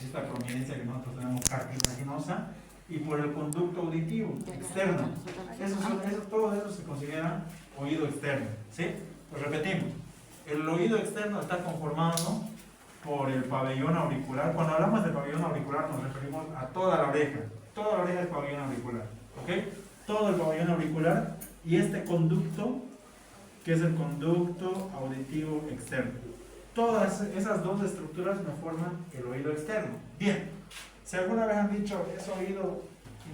esta prominencia que nosotros tenemos cartilaginosa, y por el conducto auditivo externo. Todo eso se considera oído externo, ¿sí? Pues repetimos, el oído externo está conformado por el pabellón auricular. Cuando hablamos del pabellón auricular nos referimos a toda la oreja es pabellón auricular, ¿ok? Todo el pabellón auricular y este conducto, que es el conducto auditivo externo. Todas esas dos estructuras me forman el oído externo. Bien, si alguna vez han dicho, ese oído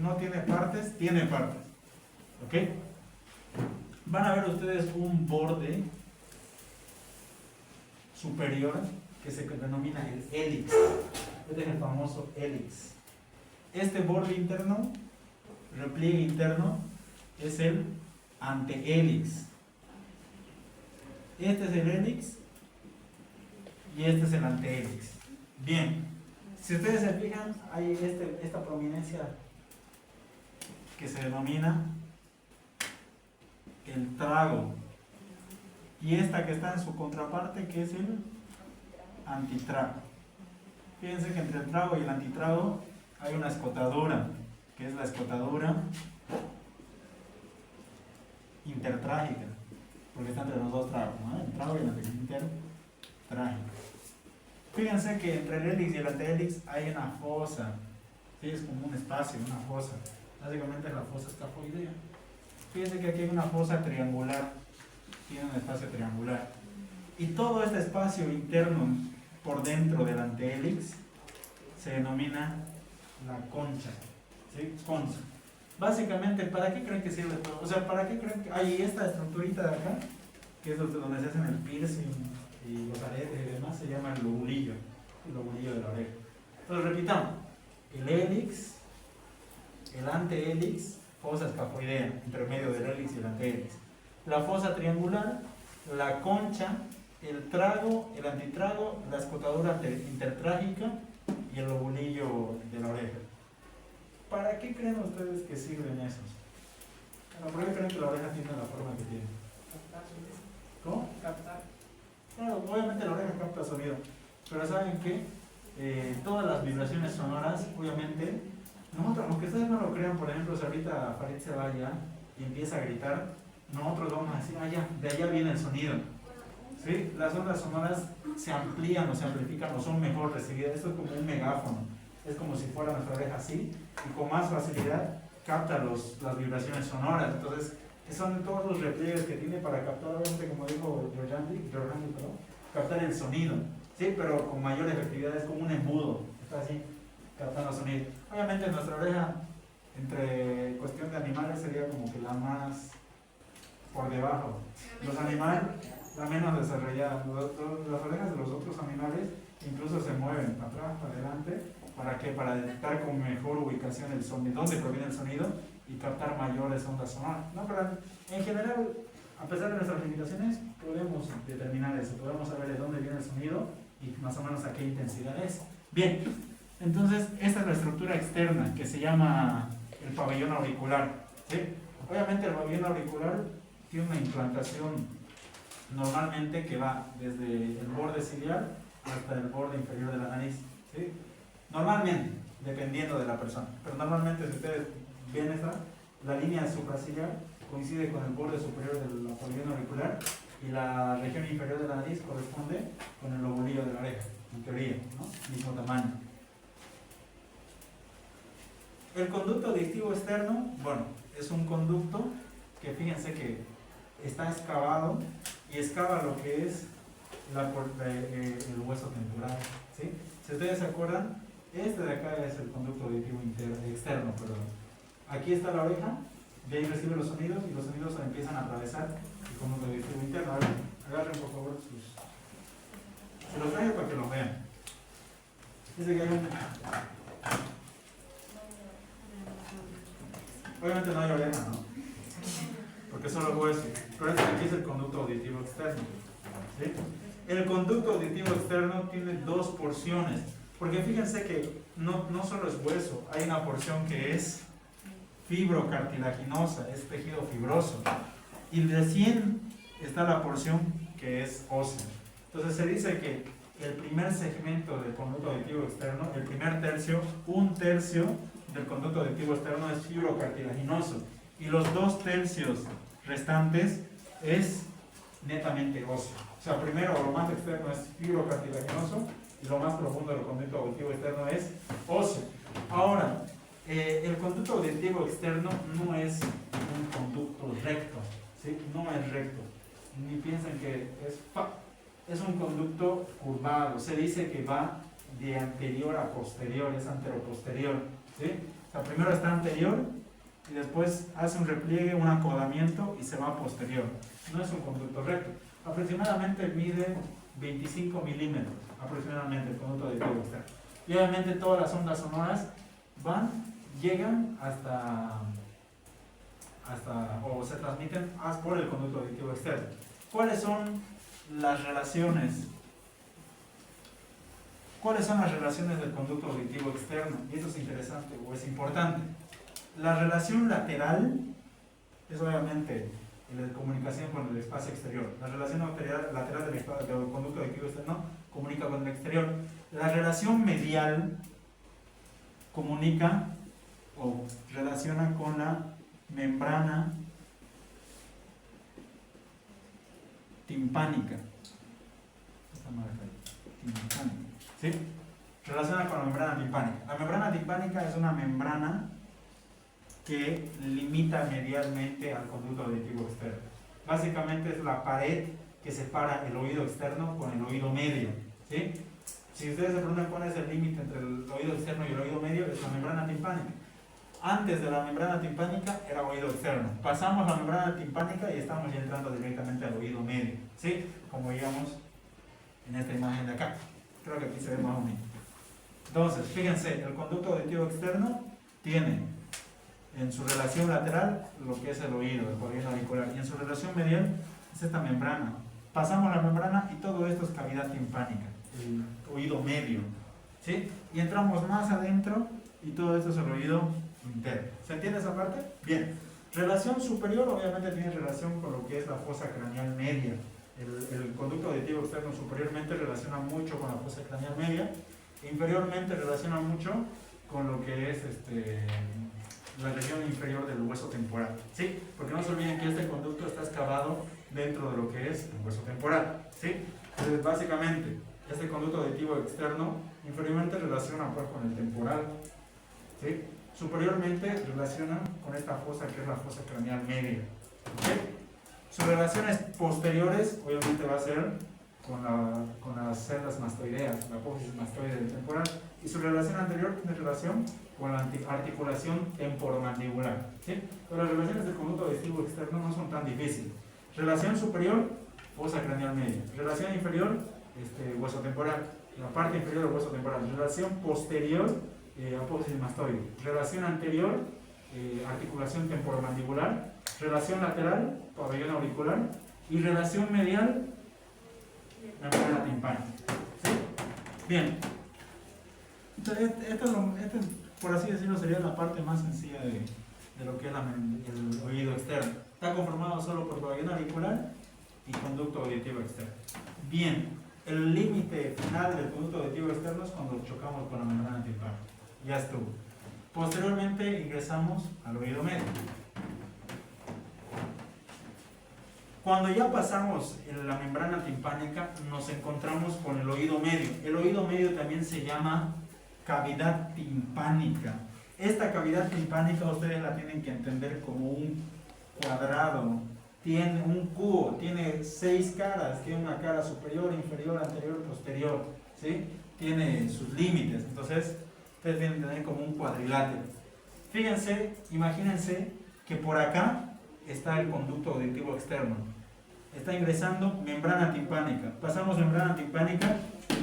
no tiene partes, tiene partes, ¿ok? Van a ver ustedes un borde superior que se denomina el hélix. Este es el famoso hélix. Este borde interno, repliegue interno, es el antehélix. Este es el hélix y este es el antehélix. Bien, si ustedes se fijan, hay esta prominencia que se denomina el trago, y esta que está en su contraparte, que es el antitrago. Fíjense que entre el trago y el antitrago hay una escotadura, que es la escotadura intertrágica, porque está entre los dos tragos, ¿no? El trago y el intertrágico. Fíjense que entre el hélix y el antehélix hay una fosa, ¿sí? Es como un espacio, una fosa. Básicamente la fosa escafoidea. Fíjense que aquí hay una fosa triangular, tiene un espacio triangular. Y todo este espacio interno por dentro del antehélix se denomina la concha, ¿sí? Concha. Básicamente, ¿para qué creen que sirve todo? O sea, ¿para qué creen que hay esta estructurita de acá, que es donde se hacen el piercing y los aretes y demás, se llama el lobulillo de la oreja? Entonces repitamos, el hélix, el antehélix, fosa escafoidea, entre medio del hélix y el antehélix, la fosa triangular, la concha, el trago, el antitrago, la escotadura intertrágica y el lobulillo de la oreja. ¿Para qué creen ustedes que sirven esos? Bueno, ¿por qué creen que la oreja tiene la forma que tiene? ¿Cómo? Captar. Claro, obviamente la oreja capta sonido, pero ¿saben qué? Todas las vibraciones sonoras, obviamente, nosotros, aunque ustedes no lo crean, por ejemplo, si ahorita Farid se va allá y empieza a gritar, nosotros vamos a decir, de allá viene el sonido. ¿Sí? Las ondas sonoras se amplían o se amplifican o son mejor recibidas. Esto es como un megáfono, es como si fuera nuestra oreja así, y con más facilidad capta las vibraciones sonoras. Entonces, son todos los repliegues que tiene para captar, obviamente, como dijo Giorgandi, captar el sonido, ¿sí? Pero con mayor efectividad, es como un embudo, está así, captando sonido. Obviamente nuestra oreja, entre cuestión de animales, sería como que la más por debajo. Los animales, la menos desarrollada. Las orejas de los otros animales incluso se mueven para atrás, para adelante. ¿Para qué? Para detectar con mejor ubicación el sonido, dónde proviene el sonido y captar mayores ondas sonoras. No, pero en general, a pesar de nuestras limitaciones, podemos determinar eso, podemos saber de dónde viene el sonido y más o menos a qué intensidad es. Bien, entonces esta es la estructura externa que se llama el pabellón auricular, ¿sí? Obviamente el pabellón auricular tiene una implantación normalmente que va desde el borde ciliar hasta el borde inferior de la nariz, ¿sí? Normalmente, dependiendo de la persona, pero normalmente si ustedes ven la línea supraciliar coincide con el borde superior del pabellón auricular y la región inferior de la nariz corresponde con el lobulillo de la oreja, en teoría, ¿no? Mismo tamaño. El conducto auditivo externo, bueno, es un conducto que fíjense que está excavado y excava lo que es el hueso temporal, ¿sí? Si ustedes se acuerdan, este de acá es el conducto auditivo externo, perdón. Aquí está la oreja, de ahí recibe los sonidos y los sonidos empiezan a atravesar el conducto auditivo interno. A ver, agarren por favor se los traigo para que los vean. Dice que hay obviamente no hay oreja, ¿no? Porque solo es hueso. Pero aquí es el conducto auditivo externo, ¿sí? El conducto auditivo externo tiene dos porciones, porque fíjense que no solo es hueso, hay una porción que es fibrocartilaginosa, es tejido fibroso, y recién está la porción que es ósea. Entonces se dice que el primer segmento del conducto auditivo externo, el primer tercio, un tercio del conducto auditivo externo es fibrocartilaginoso y los 2/3 restantes es netamente óseo. O sea, primero lo más externo es fibrocartilaginoso y lo más profundo del conducto auditivo externo es óseo. Ahora, el conducto auditivo externo no es un conducto recto, ¿sí? No es recto, ni piensen que es un conducto curvado. Se dice que va de anterior a posterior, es anteroposterior, ¿sí? O sea, primero está anterior y después hace un repliegue, un acodamiento y se va a posterior. No es un conducto recto. Aproximadamente mide 25 milímetros, aproximadamente el conducto auditivo externo. Y obviamente todas las ondas sonoras llegan hasta o se transmiten por el conducto auditivo externo. ¿Cuáles son las relaciones? ¿Cuáles son las relaciones del conducto auditivo externo? Y esto es interesante o es importante. La relación lateral es obviamente la comunicación con el espacio exterior. La relación lateral del conducto auditivo externo comunica con el exterior. La relación medial comunica o relaciona con la membrana timpánica. Esta marca timpánica, ¿sí? Relaciona con la membrana timpánica. La membrana timpánica es una membrana que limita medialmente al conducto auditivo externo. Básicamente es la pared que separa el oído externo con el oído medio, ¿sí? Si ustedes se preguntan cuál es el límite entre el oído externo y el oído medio, es la membrana timpánica. Antes de la membrana timpánica era oído externo. Pasamos la membrana timpánica y estamos ya entrando directamente al oído medio, ¿sí? Como veíamos en esta imagen de acá. Creo que aquí se ve más o menos. Entonces, fíjense, el conducto auditivo externo tiene en su relación lateral lo que es el oído auricular, y en su relación medial es esta membrana. Pasamos la membrana y todo esto es cavidad timpánica, el oído medio, ¿sí? Y entramos más adentro y todo esto es el oído interno. ¿Se entiende esa parte? Bien. Relación superior obviamente tiene relación con lo que es la fosa craneal media. El conducto auditivo externo superiormente relaciona mucho con la fosa craneal media, inferiormente relaciona mucho con lo que es la región inferior del hueso temporal, ¿sí? Porque no se olviden que este conducto está excavado dentro de lo que es el hueso temporal, ¿sí? Entonces, básicamente, este conducto auditivo externo inferiormente relaciona pues con el temporal, ¿sí? Superiormente relaciona con esta fosa que es la fosa craneal media, ¿sí? Sus relaciones posteriores obviamente va a ser con las celdas mastoideas, la apófisis mastoide del temporal, y su relación anterior tiene relación con la articulación temporomandibular, ¿sí? Pero las relaciones del conducto auditivo externo no son tan difíciles. Relación superior, fosa craneal media. Relación inferior, hueso temporal. La parte inferior del hueso temporal. Relación posterior, apófisis mastoide. Relación anterior, articulación temporomandibular. Relación lateral, pabellón auricular. Y relación medial, membrana timpánica, ¿sí? Bien. Entonces, esto, por así decirlo, sería la parte más sencilla de lo que es el oído externo. Está conformado solo por pabellón auricular y conducto auditivo externo. Bien, el límite final del conducto auditivo externo es cuando chocamos con la membrana timpánica. Ya estuvo. Posteriormente ingresamos al oído medio. Cuando ya pasamos en la membrana timpánica, nos encontramos con el oído medio. El oído medio también se llama cavidad timpánica. Esta cavidad timpánica ustedes la tienen que entender como un cuadrado, tiene un cubo, tiene 6 caras, tiene una cara superior, inferior, anterior, posterior, ¿sí? Tiene sus límites, entonces ustedes tienen que tener como un cuadrilátero. Fíjense, imagínense que por acá está el conducto auditivo externo, está ingresando membrana timpánica, pasamos membrana timpánica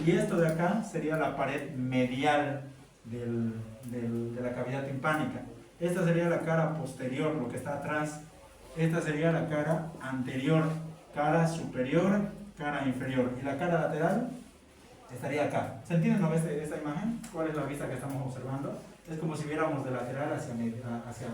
y esto de acá sería la pared medial de la cavidad timpánica. Esta sería la cara posterior, lo que está atrás. Esta sería la cara anterior, cara superior, cara inferior. Y la cara lateral estaría acá. ¿Se entiende, no, esta imagen? ¿Cuál es la vista que estamos observando? Es como si viéramos de lateral hacia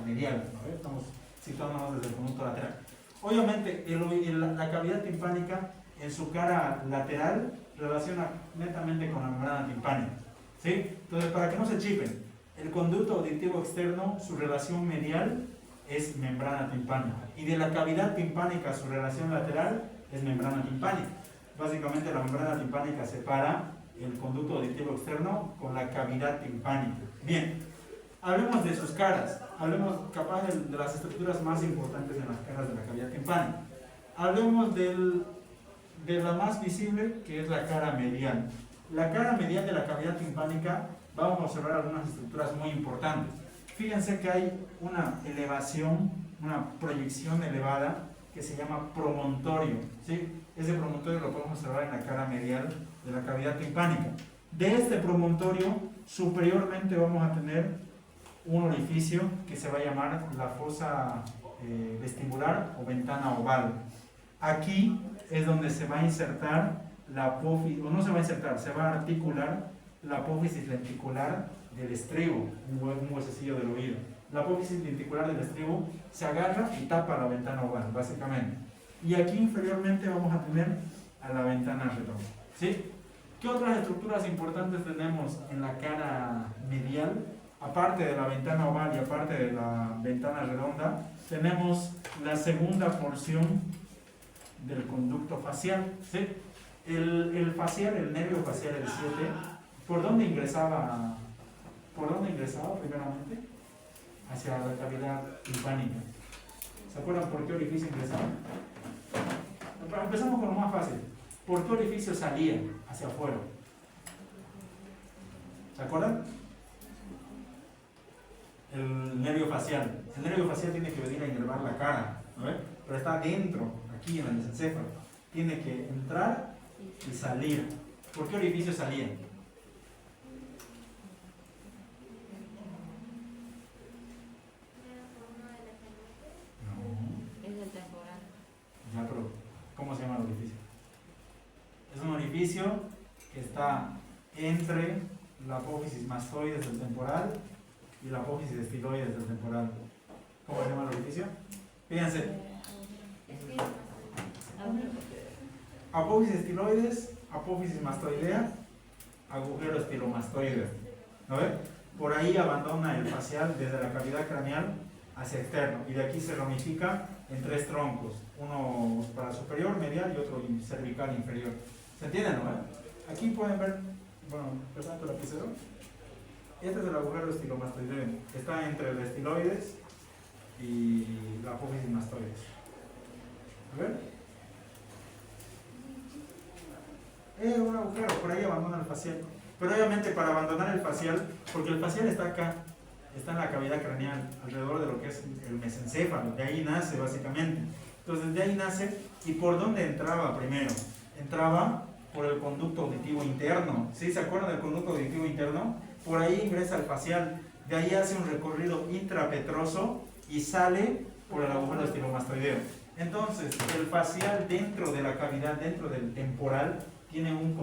medial, ¿no? Estamos situándonos desde el conducto lateral. Obviamente, la cavidad timpánica en su cara lateral relaciona netamente con la membrana timpánica, ¿sí? Entonces, para que no se chipen, el conducto auditivo externo, su relación medial es membrana timpánica, y de la cavidad timpánica su relación lateral es membrana timpánica. Básicamente la membrana timpánica separa el conducto auditivo externo con la cavidad timpánica. Bien, hablemos de sus caras, hablemos capaz de las estructuras más importantes en las caras de la cavidad timpánica. Hablemos de la más visible, que es la cara medial. La cara medial de la cavidad timpánica, vamos a observar algunas estructuras muy importantes. Fíjense que hay una elevación, una proyección elevada que se llama promontorio, ¿sí? Ese promontorio lo podemos observar en la cara medial de la cavidad timpánica. De este promontorio, superiormente vamos a tener un orificio que se va a llamar la fosa vestibular o ventana oval. Aquí es donde se va a insertar la apófisis, o no se va a insertar, se va a articular la apófisis lenticular del estribo, un huesecillo del oído. La apófisis lenticular del estribo se agarra y tapa la ventana oval, básicamente. Y aquí inferiormente vamos a tener a la ventana redonda, ¿sí? ¿Qué otras estructuras importantes tenemos en la cara medial? Aparte de la ventana oval y aparte de la ventana redonda, tenemos la segunda porción del conducto facial, ¿sí? El facial, el nervio facial, el 7, ¿por dónde ingresaba? ¿Por dónde ingresaba primeramente? Hacia la cavidad timpánica. ¿Se acuerdan por qué orificio ingresaba? Empezamos con lo más fácil. ¿Por qué orificio salía hacia afuera? ¿Se acuerdan? El nervio facial. El nervio facial tiene que venir a inervar la cara, ¿no? Pero está dentro, aquí en el mesencéfalo. Tiene que entrar y salir. ¿Por qué orificio salía? Ya, pero ¿cómo se llama el orificio? Es un orificio que está entre la apófisis mastoides del temporal y la apófisis estiloides del temporal. ¿Cómo se llama el orificio? Fíjense. Apófisis estiloides, apófisis mastoidea, agujero estilomastoide. ¿No ve? Por ahí abandona el facial desde la cavidad craneal hacia externo, y de aquí se ramifica en 3 troncos, uno para superior, medial y otro cervical inferior. ¿Se entiende, no? Aquí pueden ver, bueno, presento el lapicero. Este es el agujero estilomastoideo, está entre el estiloides y la apófisis mastoides. A ver. Un agujero, por ahí abandona el facial. Pero obviamente para abandonar el facial, porque el facial está acá, está en la cavidad craneal, alrededor de lo que es el mesencéfalo, de ahí nace básicamente. Entonces de ahí nace, ¿y por dónde entraba primero? Entraba por el conducto auditivo interno, ¿sí? ¿Se acuerdan del conducto auditivo interno? Por ahí ingresa al facial, de ahí hace un recorrido intrapetroso y sale por el agujero estilomastoideo. Entonces el facial dentro de la cavidad, dentro del temporal, tiene un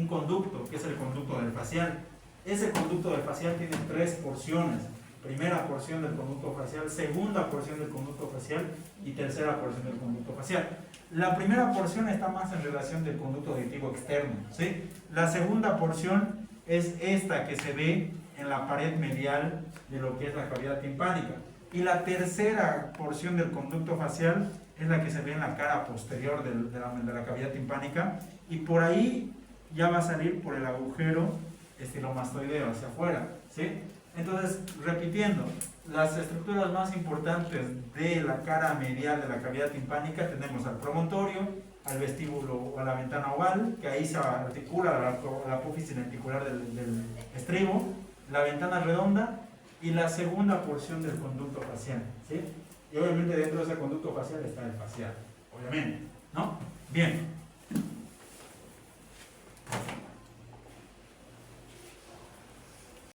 conducto, que es el conducto del facial. Ese conducto del facial tiene 3 porciones. Primera porción del conducto facial, segunda porción del conducto facial y tercera porción del conducto facial. La primera porción está más en relación del conducto auditivo externo, ¿sí? La segunda porción es esta que se ve en la pared medial de lo que es la cavidad timpánica. Y la tercera porción del conducto facial es la que se ve en la cara posterior de la cavidad timpánica, y por ahí ya va a salir por el agujero estilomastoideo hacia afuera, ¿sí? Entonces, repitiendo, las estructuras más importantes de la cara medial de la cavidad timpánica tenemos al promontorio, al vestíbulo o a la ventana oval, que ahí se articula la apófisis lenticular del estribo, la ventana redonda y la segunda porción del conducto facial, ¿sí? Y obviamente dentro de ese conducto facial está el facial, obviamente, ¿no? Bien.